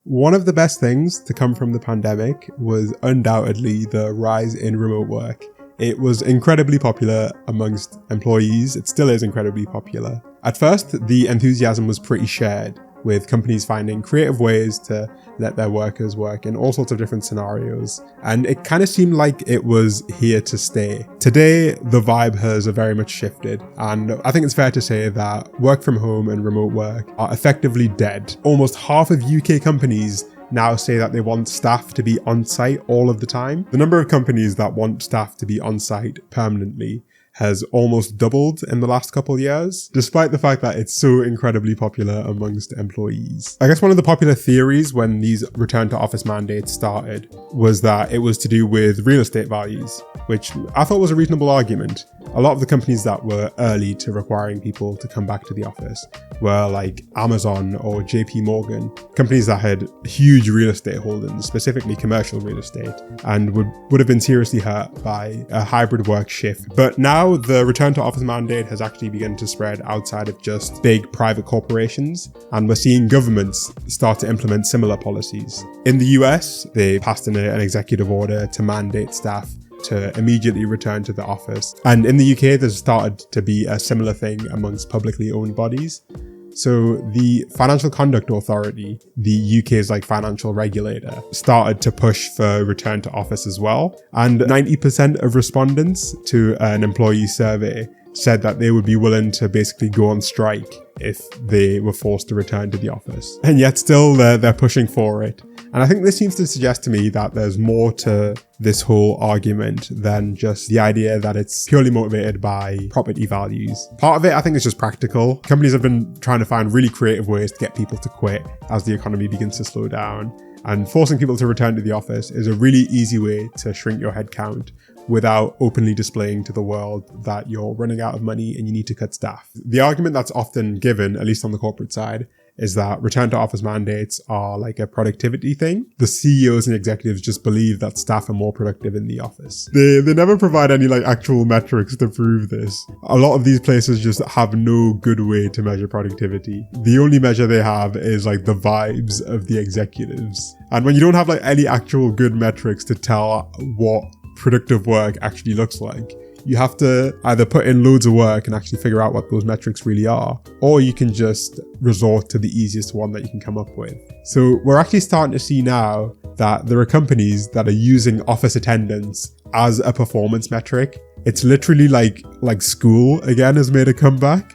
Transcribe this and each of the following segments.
One of the best things to come from the pandemic was undoubtedly the rise in remote work. It was incredibly popular amongst employees. It still is incredibly popular. At first, the enthusiasm was pretty shared, with companies finding creative ways to let their workers work in all sorts of different scenarios. And it kind of seemed like it was here to stay. Today, the vibe has very much shifted. And I think it's fair to say that work from home and remote work are effectively dead. Almost half of UK companies now say that they want staff to be on site all of the time. The number of companies that want staff to be on site permanently has almost doubled in the last couple of years, despite the fact that it's so incredibly popular amongst employees. I guess one of the popular theories when these return to office mandates started was that it was to do with real estate values, which I thought was a reasonable argument. A lot of the companies that were early to requiring people to come back to the office were like Amazon or JP Morgan, companies that had huge real estate holdings, specifically commercial real estate, and would have been seriously hurt by a hybrid work shift. But now the return to office mandate has actually begun to spread outside of just big private corporations, and we're seeing governments start to implement similar policies. In the US, they passed an executive order to mandate staff to immediately return to the office. And in the UK, there's started to be a similar thing amongst publicly owned bodies. So the Financial Conduct Authority, the UK's financial regulator, started to push for return to office as well. And 90% of respondents to an employee survey said that they would be willing to basically go on strike if they were forced to return to the office. And yet still they're pushing for it. And I think this seems to suggest to me that there's more to this whole argument than just the idea that it's purely motivated by property values. Part of it, I think, is just practical. Companies have been trying to find really creative ways to get people to quit as the economy begins to slow down. And forcing people to return to the office is a really easy way to shrink your headcount without openly displaying to the world that you're running out of money and you need to cut staff. The argument that's often given, at least on the corporate side, is that return to office mandates are like a productivity thing. The CEOs and executives just believe that staff are more productive in the office. They never provide any actual metrics to prove this. A lot of these places just have no good way to measure productivity. The only measure they have is the vibes of the executives. And when you don't have any actual good metrics to tell what productive work actually looks like, you have to either put in loads of work and actually figure out what those metrics really are, or you can just resort to the easiest one that you can come up with. So we're actually starting to see now that there are companies that are using office attendance as a performance metric. It's literally like school again has made a comeback.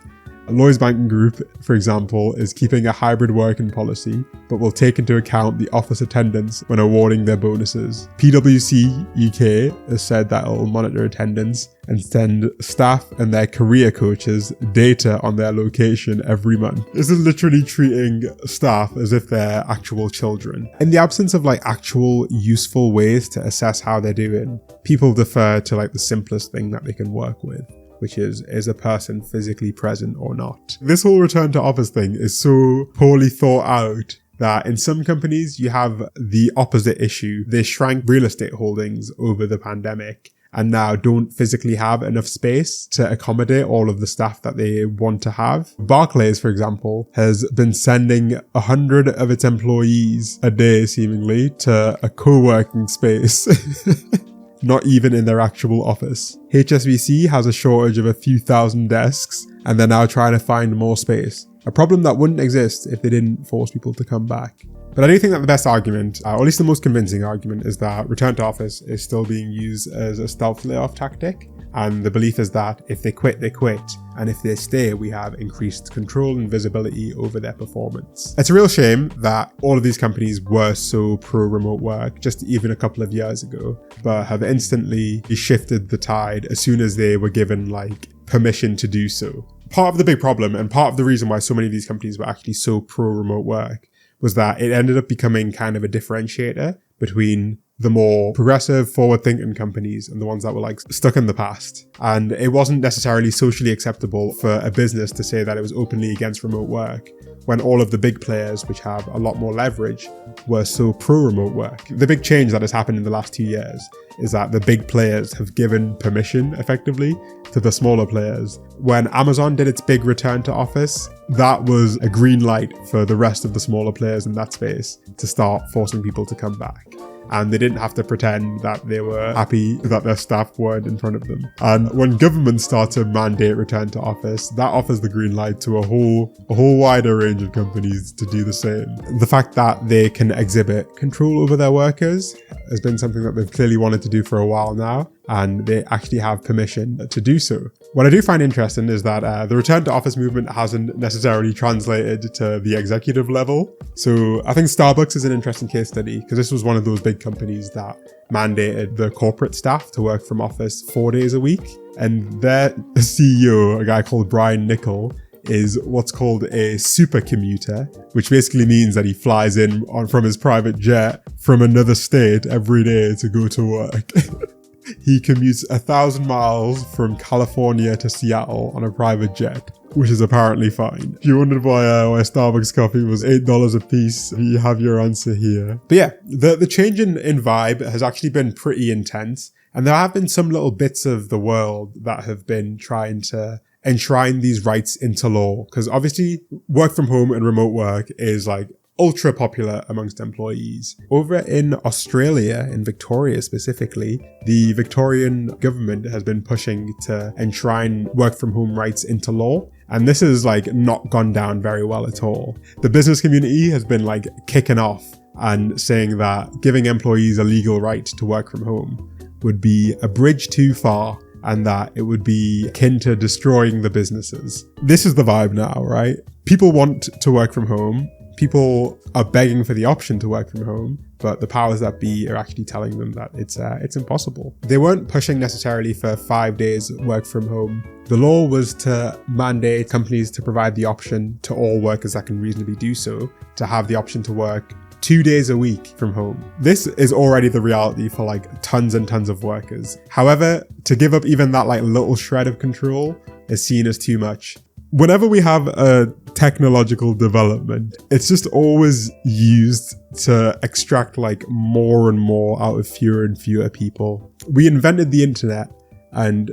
Lloyds Banking Group, for example, is keeping a hybrid working policy, but will take into account the office attendance when awarding their bonuses. PwC UK has said that it will monitor attendance and send staff and their career coaches data on their location every month. This is literally treating staff as if they're actual children. In the absence of actual useful ways to assess how they're doing, people defer to the simplest thing that they can work with, which is a person physically present or not? This whole return to office thing is so poorly thought out that in some companies you have the opposite issue. They shrank real estate holdings over the pandemic and now don't physically have enough space to accommodate all of the staff that they want to have. Barclays, for example, has been sending 100 of its employees a day, seemingly, to a co-working space. Not even in their actual office. HSBC has a shortage of a few thousand desks, and they're now trying to find more space. A problem that wouldn't exist if they didn't force people to come back. But I do think that the best argument, or at least the most convincing argument, is that return to office is still being used as a stealth layoff tactic. And the belief is that if they quit, they quit. And if they stay, we have increased control and visibility over their performance. It's a real shame that all of these companies were so pro-remote work just even a couple of years ago, but have instantly shifted the tide as soon as they were given permission to do so. Part of the big problem and part of the reason why so many of these companies were actually so pro-remote work was that it ended up becoming kind of a differentiator between the more progressive, forward-thinking companies and the ones that were stuck in the past. And it wasn't necessarily socially acceptable for a business to say that it was openly against remote work when all of the big players, which have a lot more leverage, were so pro-remote work. The big change that has happened in the last 2 years is that the big players have given permission effectively to the smaller players. When Amazon did its big return to office, that was a green light for the rest of the smaller players in that space to start forcing people to come back. And they didn't have to pretend that they were happy that their staff weren't in front of them. And when governments start to mandate return to office, that offers the green light to a whole wider range of companies to do the same. The fact that they can exhibit control over their workers has been something that they've clearly wanted to do for a while now, and they actually have permission to do so. What I do find interesting is that the return to office movement hasn't necessarily translated to the executive level. So I think Starbucks is an interesting case study, because this was one of those big companies that mandated the corporate staff to work from office 4 days a week. And their CEO, a guy called Brian Niccol, is what's called a super commuter, which basically means that he flies in from his private jet from another state every day to go to work. He commutes 1,000 miles from California to Seattle on a private jet, which is apparently fine. If you wondered why Starbucks coffee was $8 a piece, you have your answer here. But yeah, the change in vibe has actually been pretty intense. And there have been some little bits of the world that have been trying to enshrine these rights into law. Because obviously work from home and remote work is like ultra popular amongst employees. Over in Australia, in Victoria specifically, the Victorian government has been pushing to enshrine work from home rights into law. And this has like not gone down very well at all. The business community has been like kicking off and saying that giving employees a legal right to work from home would be a bridge too far, and that it would be akin to destroying the businesses. This is the vibe now, right? People want to work from home. People are begging for the option to work from home, but the powers that be are actually telling them that it's impossible. They weren't pushing necessarily for 5 days work from home. The law was to mandate companies to provide the option to all workers that can reasonably do so, to have the option to work 2 days a week from home. This is already the reality for like tons and tons of workers. However, to give up even that like little shred of control is seen as too much. Whenever we have a technological development, it's just always used to extract like more and more out of fewer and fewer people. We invented the internet and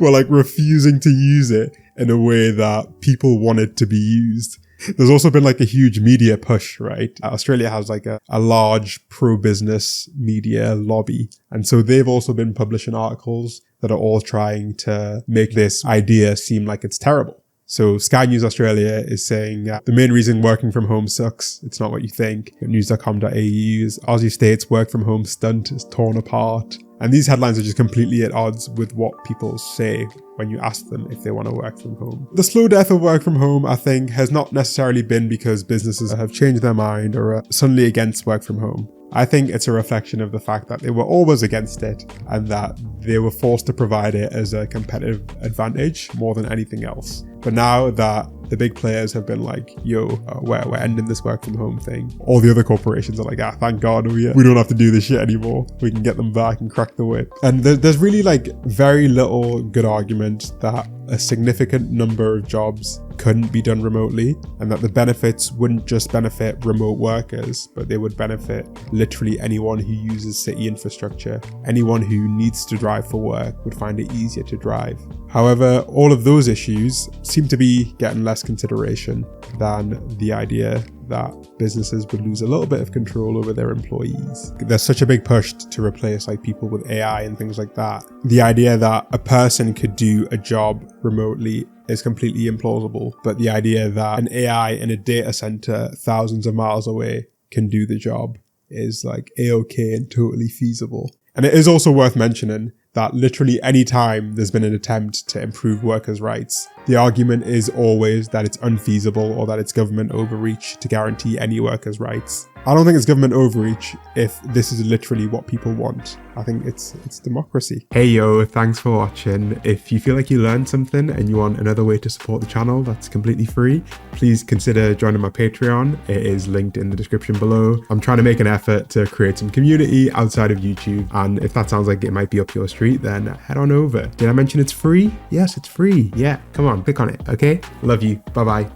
we're like refusing to use it in a way that people want it to be used. There's also been like a huge media push, right? Australia has like a large pro-business media lobby. And so they've also been publishing articles that are all trying to make this idea seem like it's terrible. So Sky News Australia is saying the main reason working from home sucks, it's not what you think. News.com.au's Aussie State's work from home stunt is torn apart. And these headlines are just completely at odds with what people say when you ask them if they want to work from home. The slow death of work from home, I think, has not necessarily been because businesses have changed their mind or are suddenly against work from home. I think it's a reflection of the fact that they were always against it and that they were forced to provide it as a competitive advantage more than anything else. But now that the big players have been like, yo, we're ending this work from home thing, all the other corporations are like, thank God we don't have to do this shit anymore. We can get them back and crack the whip. And there's really like very little good argument that a significant number of jobs couldn't be done remotely, and that the benefits wouldn't just benefit remote workers, but they would benefit literally anyone who uses city infrastructure. Anyone who needs to drive for work would find it easier to drive. However, all of those issues seem to be getting less consideration than the idea that businesses would lose a little bit of control over their employees. There's such a big push to replace like people with AI and things like that. The idea that a person could do a job remotely is completely implausible, but the idea that an AI in a data center thousands of miles away can do the job is like a-okay and totally feasible. And it is also worth mentioning that literally any time there's been an attempt to improve workers' rights, the argument is always that it's unfeasible or that it's government overreach to guarantee any workers' rights. I don't think it's government overreach if this is literally what people want. I think it's democracy. Hey yo, thanks for watching. If you feel like you learned something and you want another way to support the channel that's completely free, please consider joining my Patreon. It is linked in the description below. I'm trying to make an effort to create some community outside of YouTube, and if that sounds like it might be up your street, then head on over. Did I mention it's free? Yes, it's free. Yeah, come on, click on it, okay? Love you. Bye-bye.